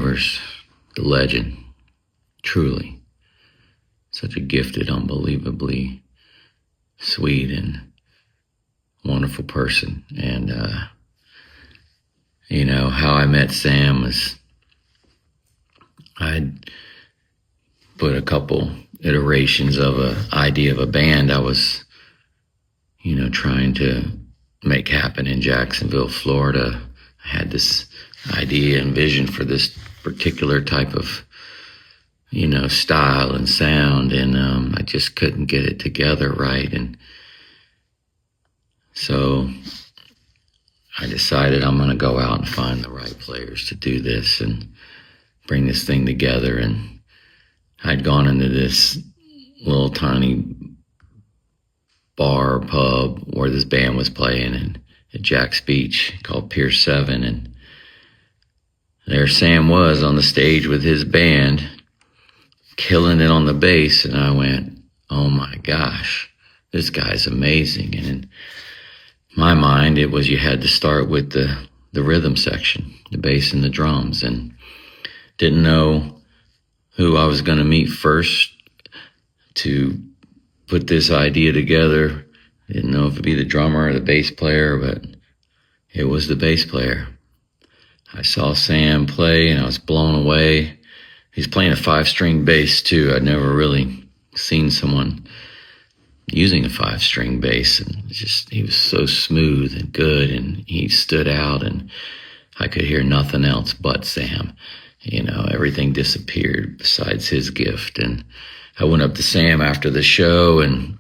Rivers, the legend, truly. Such a gifted, unbelievably sweet and wonderful person. And, how I met Sam was I'd put a couple iterations of an idea of a band I was, trying to make happen in Jacksonville, Florida. I had this idea and vision for this particular type of, style and sound, and I just couldn't get it together right. And so I decided I'm going to go out and find the right players to do this and bring this thing together. And I'd gone into this little tiny bar, pub where this band was playing at Jack's Beach called Pier 7. And there Sam was on the stage with his band, killing it on the bass. And I went, oh my gosh, this guy's amazing. And in my mind, it was you had to start with the rhythm section, the bass and the drums, and didn't know who I was going to meet first to put this idea together. Didn't know if it'd be the drummer or the bass player, but it was the bass player. I saw Sam play and I was blown away. He's playing a 5-string bass too. I'd never really seen someone using a 5-string bass, and he was so smooth and good, and he stood out, and I could hear nothing else but Sam. Everything disappeared besides his gift. And I went up to Sam after the show and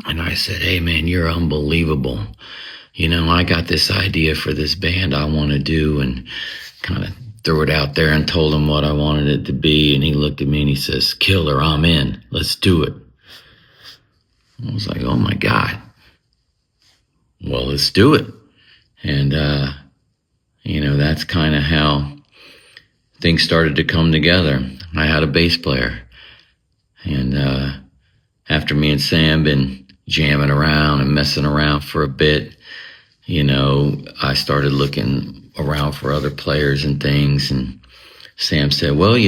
I said, hey man, you're unbelievable. I got this idea for this band I want to do, and kind of threw it out there and told him what I wanted it to be. And he looked at me and he says, Killer, I'm in. Let's do it. I was like, oh my God. Well, let's do it. And, that's kind of how things started to come together. I had a bass player. And after me and Sam been jamming around and messing around for a bit, I started looking around for other players and things. And Sam said, well,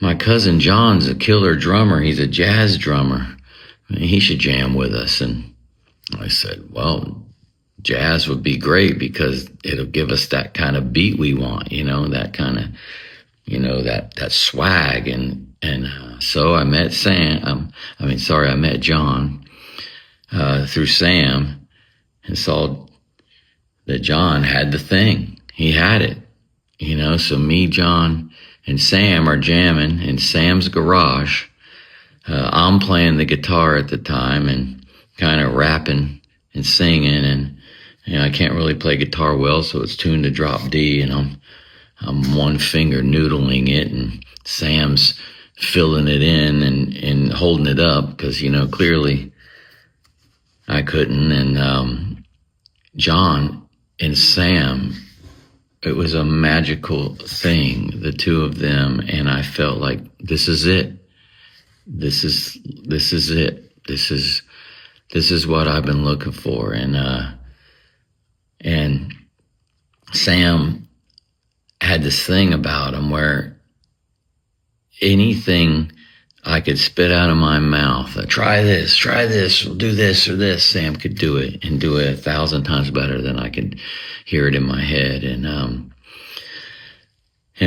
my cousin John's a killer drummer. He's a jazz drummer. He should jam with us. And I said, well, jazz would be great because it'll give us that kind of beat we want, that kind of, that swag. And so I met I met John through Sam, and saw that John had the thing. He had it, so me, John, and Sam are jamming in Sam's garage. I'm playing the guitar at the time and kind of rapping and singing, and I can't really play guitar well, so it's tuned to drop D, and I'm one finger noodling it, and Sam's filling it in and holding it up because clearly I couldn't. And John and Sam, it was a magical thing, the two of them, and I felt like this is it. This is it. This is what I've been looking for. And Sam had this thing about him where anything I could spit out of my mouth, try this, we'll do this or this, Sam could do it, and do it 1,000 times better than I could hear it in my head. And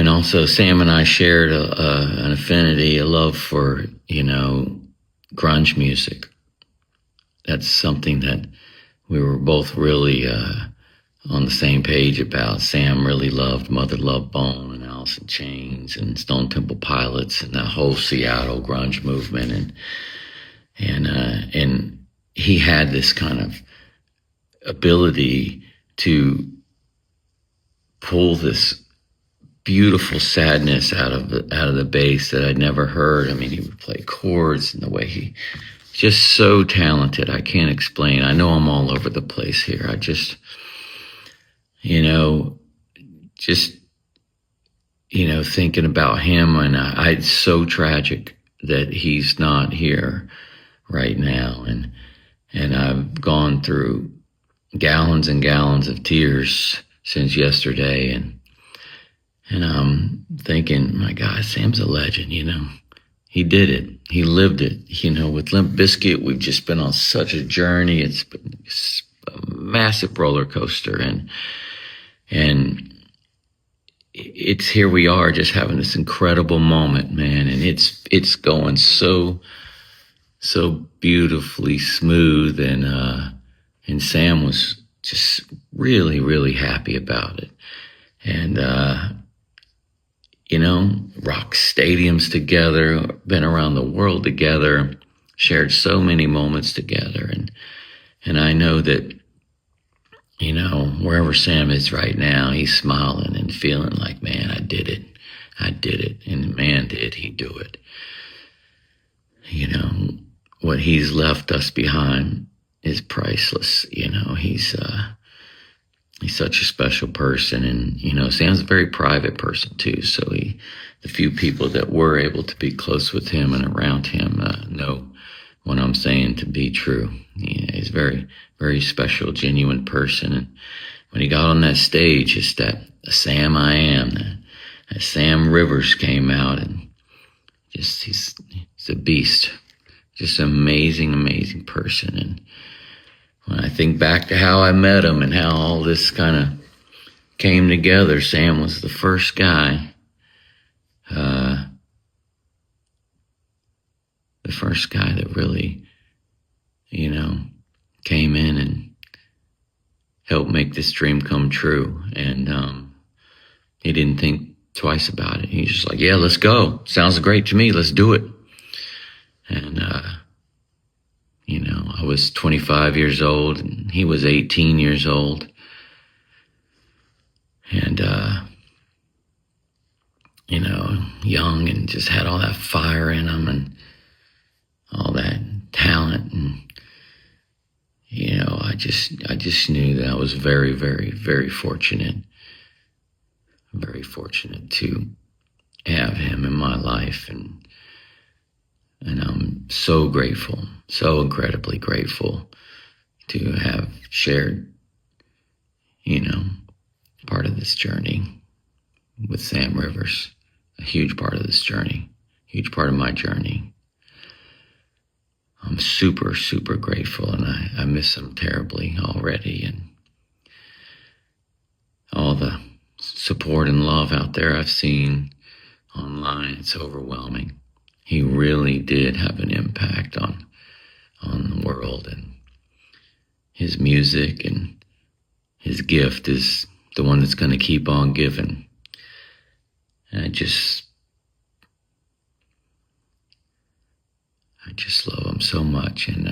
also Sam and I shared an affinity, a love for, grunge music. That's something that we were both really on the same page about. Sam really loved Mother Love Bone and Alice in Chains and Stone Temple Pilots and that whole Seattle grunge movement. And he had this kind of ability to pull this beautiful sadness out of the bass that I'd never heard. I mean, he would play chords, and the way he just so talented. I can't explain. I know I'm all over the place here. I just, thinking about him, and it's so tragic that he's not here right now. And I've gone through gallons and gallons of tears since yesterday. And I'm thinking, my God, Sam's a legend, He did it. He lived it. With Limp Bizkit, we've just been on such a journey. It's been a massive roller coaster. And it's here we are just having this incredible moment, man. And it's going so beautifully smooth. And Sam was just really, really happy about it. And, rock stadiums together, been around the world together, shared so many moments together. And I know that, wherever Sam is right now, he's smiling and feeling like, man, I did it. I did it. And man, did he do it. What he's left us behind is priceless. He's such a special person. And, Sam's a very private person too. So the few people that were able to be close with him and around him know what I'm saying to be true. He's a very, very special, genuine person. And when he got on that stage, it's that Sam I am, that Sam Rivers came out, and just he's a beast. Just an amazing, amazing person. And when I think back to how I met him and how all this kind of came together, Sam was the first guy, that really, came in and helped make this dream come true. And he didn't think twice about it. He was just like, yeah, let's go. Sounds great to me. Let's do it. And, I was 25 years old and he was 18 years old. And, young and just had all that fire in him and all that talent. And, I just knew that I was very, very, very fortunate to have him in my life. And I'm so grateful, so incredibly grateful to have shared, part of this journey with Sam Rivers, a huge part of this journey, huge part of my journey. I'm super, super grateful, and I miss him terribly already. And all the support and love out there I've seen online, it's overwhelming. He really did have an impact on the world, and his music and his gift is the one that's going to keep on giving. And I just love him so much. And